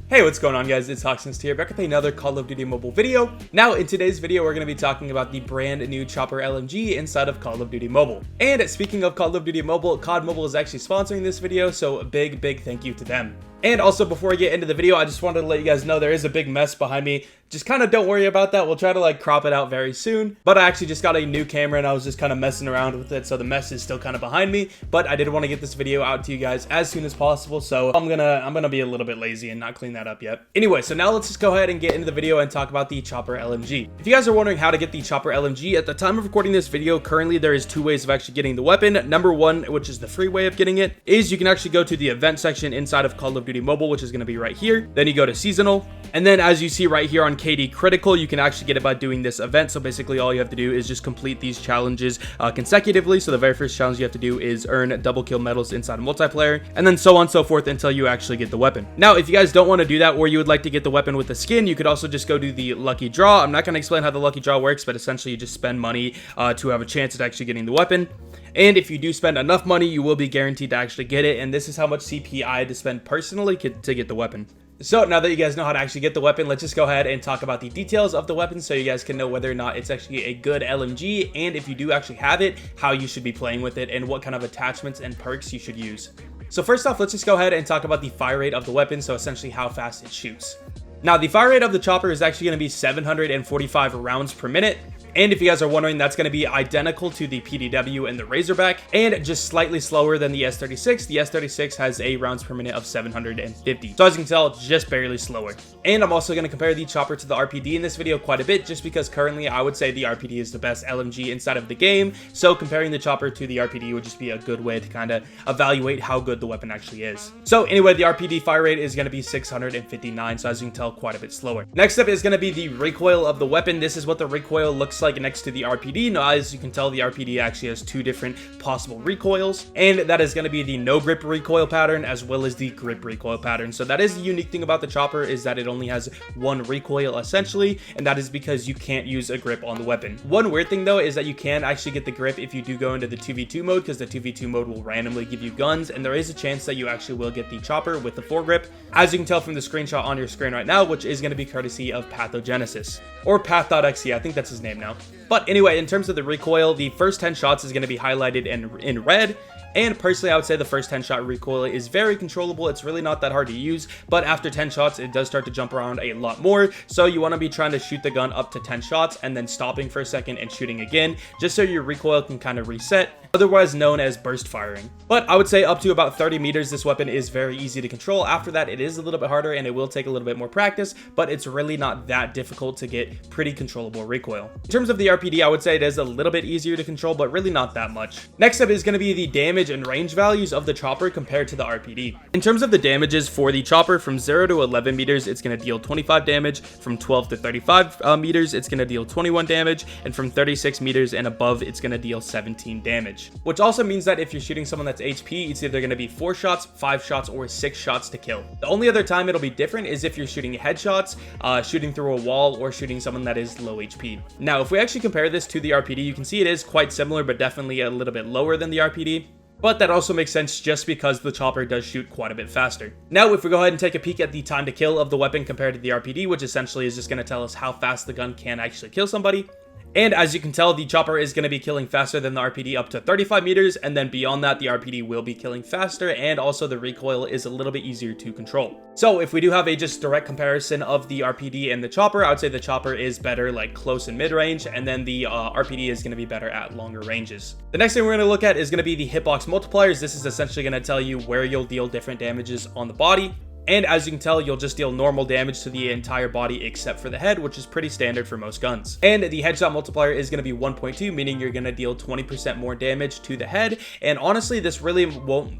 Hey, what's going on, guys? It's HawksNest here, back with another Call of Duty Mobile video. Now, in today's video, we're going to be talking about the brand new Chopper LMG inside of Call of Duty Mobile. And speaking of Call of Duty Mobile, COD Mobile is actually sponsoring this video, so a big thank you to them. And also, before I get into the video, I just wanted to let you guys know there is a big mess behind me. Just kind of don't worry about that. We'll try to crop it out very soon. But I actually just got a new camera and I was just kind of messing around with it, so the mess is still kind of behind me. But I did want to get this video out to you guys as soon as possible, so I'm gonna be a little bit lazy and not clean that up yet. Anyway, so now let's just go ahead and get into the video and talk about the Chopper LMG. If you guys are wondering how to get the Chopper LMG, at the time of recording this video, currently there is two ways of actually getting the weapon. Number one, which is the free way of getting it, is you can actually go to the event section inside of Call of Duty Mobile, which is going to be right here. Then you go to seasonal, and then as you see right here on KD Critical, you can actually get it by doing this event. So basically all you have to do is just complete these challenges consecutively. So the very first challenge you have to do is earn double kill medals inside a multiplayer, and then so on and so forth until you actually get the weapon. Now, if you guys don't want to do that, or you would like to get the weapon with the skin, you could also just go to the lucky draw. I'm not going to explain how the lucky draw works, but essentially you just spend money to have a chance at actually getting the weapon. And if you do spend enough money, you will be guaranteed to actually get it. And this is how much CP I had to spend personally to get the weapon. So now that you guys know how to actually get the weapon, let's just go ahead and talk about the details of the weapon so you guys can know whether or not it's actually a good LMG, and if you do actually have it, how you should be playing with it and what kind of attachments and perks you should use. So first off, let's just go ahead and talk about the fire rate of the weapon, so essentially how fast it shoots. Now, the fire rate of the Chopper is actually going to be 745 rounds per minute. And if you guys are wondering, that's going to be identical to the PDW and the Razorback, and just slightly slower than the S36. The S36 has a rounds per minute of 750. So as you can tell, just barely slower. And I'm also going to compare the Chopper to the RPD in this video quite a bit, just because currently I would say the RPD is the best LMG inside of the game. So comparing the Chopper to the RPD would just be a good way to kind of evaluate how good the weapon actually is. So anyway, the RPD fire rate is going to be 659. So as you can tell, quite a bit slower. Next up is going to be the recoil of the weapon. This is what the recoil looks like next to the RPD. Now, as you can tell, the RPD actually has two different possible recoils, and that is going to be the no grip recoil pattern as well as the grip recoil pattern. So that is the unique thing about the Chopper, is that it only has one recoil essentially, and that is because you can't use a grip on the weapon. One weird thing though is that you can actually get the grip if you do go into the 2v2 mode, because the 2v2 mode will randomly give you guns, and there is a chance that you actually will get the Chopper with the foregrip, as you can tell from the screenshot on your screen right now, which is going to be courtesy of Pathogenesis, or Path.exe. I think that's his name now. But anyway, in terms of the recoil, the first 10 shots is going to be highlighted in red. And personally, I would say the first 10 shot recoil is very controllable. It's really not that hard to use, but after 10 shots, it does start to jump around a lot more. So you want to be trying to shoot the gun up to 10 shots and then stopping for a second and shooting again, just so your recoil can kind of reset, otherwise known as burst firing. But I would say up to about 30 meters, this weapon is very easy to control. After that, it is a little bit harder and it will take a little bit more practice, but it's really not that difficult to get pretty controllable recoil. In terms of the RPD, I would say it is a little bit easier to control, but really not that much. Next up is going to be the damage and range values of the Chopper compared to the RPD. In terms of the damages for the Chopper, from 0 to 11 meters, it's going to deal 25 damage. From 12 to 35 meters, it's going to deal 21 damage. And from 36 meters and above, it's going to deal 17 damage. Which also means that if you're shooting someone that's HP, it's either going to be 4 shots, 5 shots, or 6 shots to kill. The only other time it'll be different is if you're shooting headshots, shooting through a wall, or shooting someone that is low HP. Now, if we actually compare this to the RPD, you can see it is quite similar, but definitely a little bit lower than the RPD. But that also makes sense just because the Chopper does shoot quite a bit faster. Now, if we go ahead and take a peek at the time to kill of the weapon compared to the RPD, which essentially is just going to tell us how fast the gun can actually kill somebody. And as you can tell, the Chopper is going to be killing faster than the RPD up to 35 meters, and then beyond that, the RPD will be killing faster, and also the recoil is a little bit easier to control. So if we do have a just direct comparison of the RPD and the Chopper, I would say the Chopper is better close and mid-range, and then the RPD is going to be better at longer ranges. The next thing we're going to look at is going to be the Hitbox Multipliers. This is essentially going to tell you where you'll deal different damages on the body. And as you can tell, you'll just deal normal damage to the entire body except for the head, which is pretty standard for most guns. And the headshot multiplier is going to be 1.2, meaning you're going to deal 20% more damage to the head. And honestly, this really won't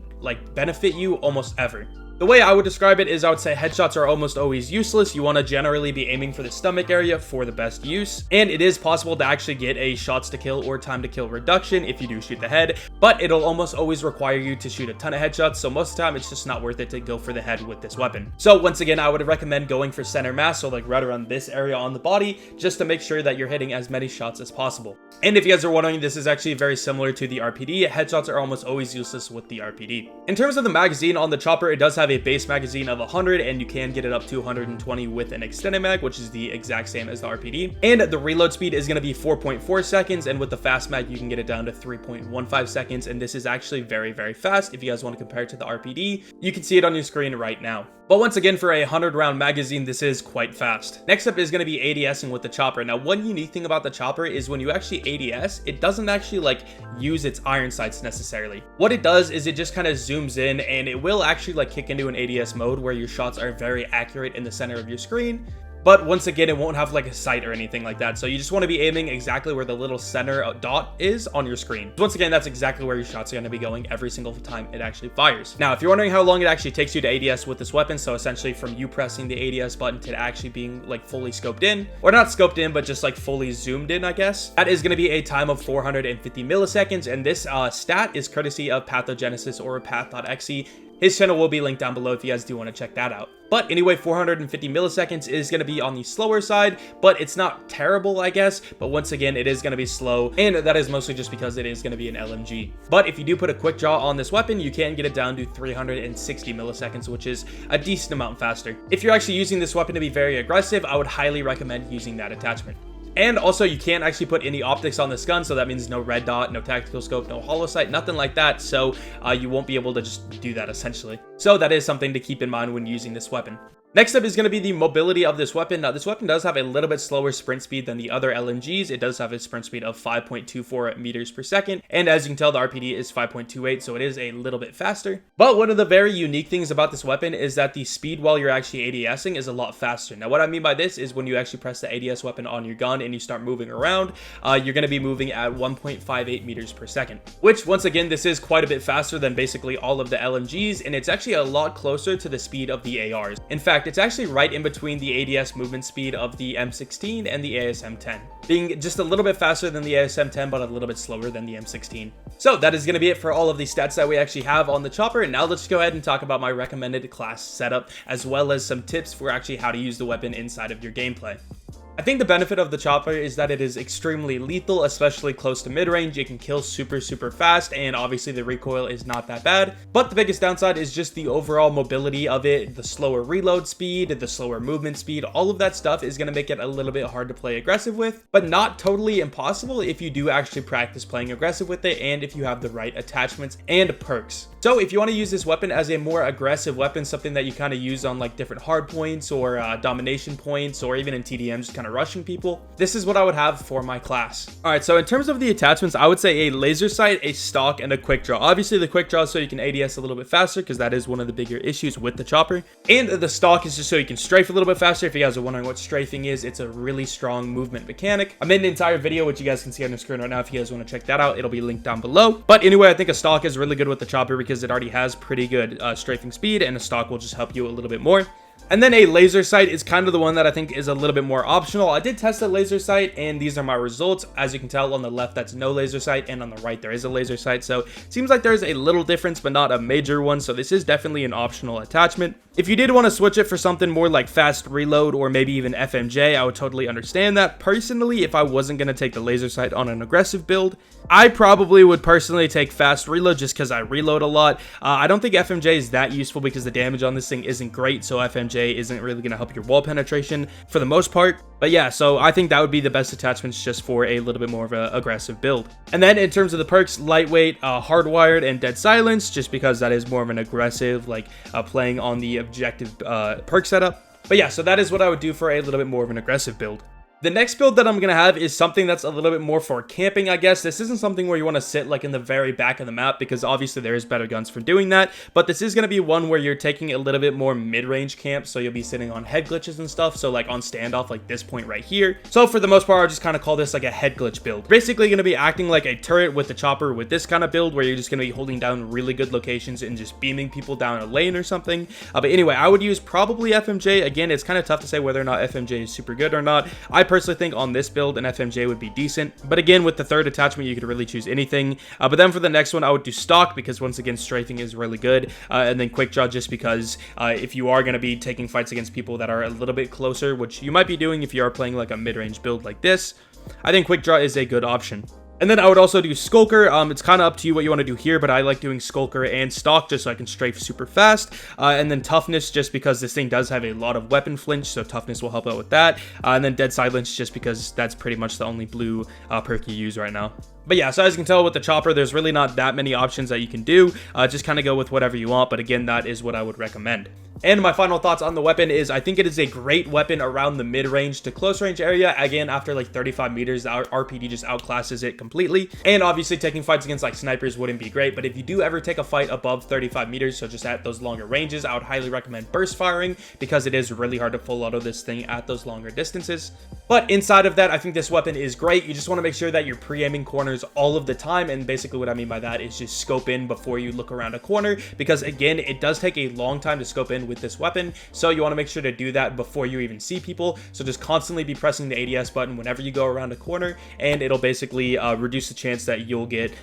benefit you almost ever. The way I would describe it is I would say headshots are almost always useless. You want to generally be aiming for the stomach area for the best use. And it is possible to actually get a shots to kill or time to kill reduction if you do shoot the head, but it'll almost always require you to shoot a ton of headshots. So most of the time it's just not worth it to go for the head with this weapon. So once again, I would recommend going for center mass, so right around this area on the body, just to make sure that you're hitting as many shots as possible. And if you guys are wondering, this is actually very similar to the RPD. Headshots are almost always useless with the RPD. In terms of the magazine on the Chopper, it does have have a base magazine of 100, and you can get it up to 120 with an extended mag, which is the exact same as the RPD. And the reload speed is going to be 4.4 seconds, and with the fast mag, you can get it down to 3.15 seconds, and this is actually very, very fast. If you guys want to compare it to the RPD, you can see it on your screen right now. But once again, for a 100 round magazine, this is quite fast. Next up is going to be ADSing with the chopper. Now, one unique thing about the chopper is when you actually ADS, it doesn't actually like use its iron sights necessarily. What it does is it just kind of zooms in, and it will actually like kick into an ADS mode where your shots are very accurate in the center of your screen. But once again, it won't have like a sight or anything like that. So you just want to be aiming exactly where the little center dot is on your screen. Once again, that's exactly where your shots are going to be going every single time it actually fires. Now, if you're wondering how long it actually takes you to ADS with this weapon, so essentially from you pressing the ADS button to actually being like fully scoped in, or not scoped in, but just like fully zoomed in, I guess, that is going to be a time of 450 milliseconds. And this stat is courtesy of Pathogenesis or Path.exe. His channel will be linked down below if you guys do want to check that out. But anyway, 450 milliseconds is going to be on the slower side, but it's not terrible, I guess. But once again, it is going to be slow, and that is mostly just because it is going to be an LMG. But if you do put a quick draw on this weapon, you can get it down to 360 milliseconds, which is a decent amount faster. If you're actually using this weapon to be very aggressive, I would highly recommend using that attachment. And also, you can't actually put any optics on this gun, so that means no red dot, no tactical scope, no hollow sight, nothing like that, so you won't be able to just do that essentially. So that is something to keep in mind when using this weapon. Next up is going to be the mobility of this weapon. Now, this weapon does have a little bit slower sprint speed than the other LMGs. It does have a sprint speed of 5.24 meters per second. And as you can tell, the RPD is 5.28, so it is a little bit faster. But one of the very unique things about this weapon is that the speed while you're actually ADSing is a lot faster. Now, what I mean by this is when you actually press the ADS weapon on your gun and you start moving around, you're going to be moving at 1.58 meters per second. Which, once again, this is quite a bit faster than basically all of the LMGs, and it's actually a lot closer to the speed of the ARs. In fact, it's actually right in between the ADS movement speed of the M16 and the ASM-10, being just a little bit faster than the ASM-10, but a little bit slower than the M16. So that is going to be it for all of the stats that we actually have on the chopper. And now let's go ahead and talk about my recommended class setup, as well as some tips for actually how to use the weapon inside of your gameplay. I think the benefit of the chopper is that it is extremely lethal, especially close to mid-range. It can kill super fast, and obviously the recoil is not that bad. But the biggest downside is just the overall mobility of it, the slower reload speed, the slower movement speed. All of that stuff is going to make it a little bit hard to play aggressive with, but not totally impossible if you do actually practice playing aggressive with it and if you have the right attachments and perks. So if you want to use this weapon as a more aggressive weapon, something that you kind of use on like different hard points or domination points, or even in TDM, just kind of rushing people, this is what I would have for my class. All right, so in terms of the attachments, I would say a laser sight, a stock, and a quick draw. Obviously the quick draw is so you can ADS a little bit faster, because that is one of the bigger issues with the chopper. And the stock is just so you can strafe a little bit faster. If you guys are wondering what strafing is, it's a really strong movement mechanic. I made an entire video which you guys can see on the screen right now. If you guys want to check that out, it'll be linked down below. But anyway, I think a stock is really good with the chopper because it already has pretty good strafing speed, and a stock will just help you a little bit more. And then a laser sight is kind of the one that I think is a little bit more optional. I did test a laser sight, and these are my results. As you can tell, on the left, that's no laser sight, and on the right, there is a laser sight. So it seems like there's a little difference, but not a major one. So this is definitely an optional attachment. If you did want to switch it for something more like fast reload or maybe even FMJ, I would totally understand that. Personally, if I wasn't going to take the laser sight on an aggressive build, I probably would personally take fast reload just because I reload a lot. I don't think FMJ is that useful because the damage on this thing isn't great, so FMJ isn't really going to help your wall penetration for the most part. But yeah, so I think that would be the best attachments just for a little bit more of an aggressive build. And then in terms of the perks, lightweight, hardwired, and dead silence, just because that is more of an aggressive, like playing on the objective perk setup. But yeah, so that is what I would do for a little bit more of an aggressive build. The next build that I'm going to have is something that's a little bit more for camping, I guess. This isn't something where you want to sit like in the very back of the map, because obviously there is better guns for doing that. But this is going to be one where you're taking a little bit more mid-range camp, so you'll be sitting on head glitches and stuff. So like on standoff, like this point right here. So for the most part, I'll just kind of call this like a head glitch build. Basically going to be acting like a turret with the chopper with this kind of build, where you're just going to be holding down really good locations and just beaming people down a lane or something. But anyway, I would use probably FMJ. Again, it's kind of tough to say whether or not FMJ is super good or not. I personally think on this build an FMJ would be decent, but again, with the third attachment you could really choose anything. But then for the next one, I would do stock, because once again strafing is really good, and then quick draw, just because if you are going to be taking fights against people that are a little bit closer, which you might be doing if you are playing like a mid-range build like this, I think quick draw is a good option. And then I would also do Skulker. It's kind of up to you what you want to do here, but I like doing Skulker and Stalk just so I can strafe super fast. And then Toughness just because this thing does have a lot of weapon flinch, so Toughness will help out with that. And then Dead Silence just because that's pretty much the only blue perk you use right now. But yeah, so as you can tell with the Chopper, there's really not that many options that you can do. Just kind of go with whatever you want, but again, that is what I would recommend. And my final thoughts on the weapon is I think it is a great weapon around the mid-range to close-range area. Again, after like 35 meters, our RPD just outclasses it completely. And obviously, taking fights against like snipers wouldn't be great, but if you do ever take a fight above 35 meters, so just at those longer ranges, I would highly recommend burst firing because it is really hard to full auto this thing at those longer distances. But inside of that, I think this weapon is great. You just want to make sure that you're pre-aiming corners all of the time, and basically what I mean by that is just scope in before you look around a corner, because again, it does take a long time to scope in with this weapon, so you want to make sure to do that before you even see people. So just constantly be pressing the ADS button whenever you go around a corner, and it'll basically reduce the chance that you'll get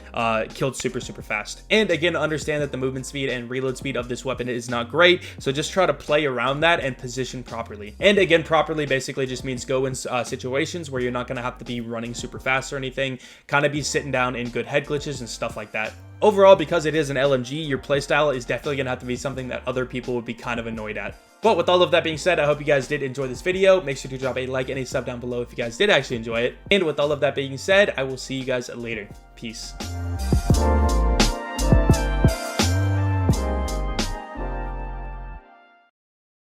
killed super fast. And again, understand that the movement speed and reload speed of this weapon is not great, so just try to play around that and position properly. And again, properly basically just means go in situations where you're not going to have to be running super fast or anything, kind of be sitting down in good head glitches and stuff like that. Overall, because it is an LMG, your playstyle is definitely going to have to be something that other people would be kind of annoyed at. But with all of that being said, I hope you guys did enjoy this video. Make sure to drop a like and a sub down below if you guys did actually enjoy it. And with all of that being said, I will see you guys later. Peace.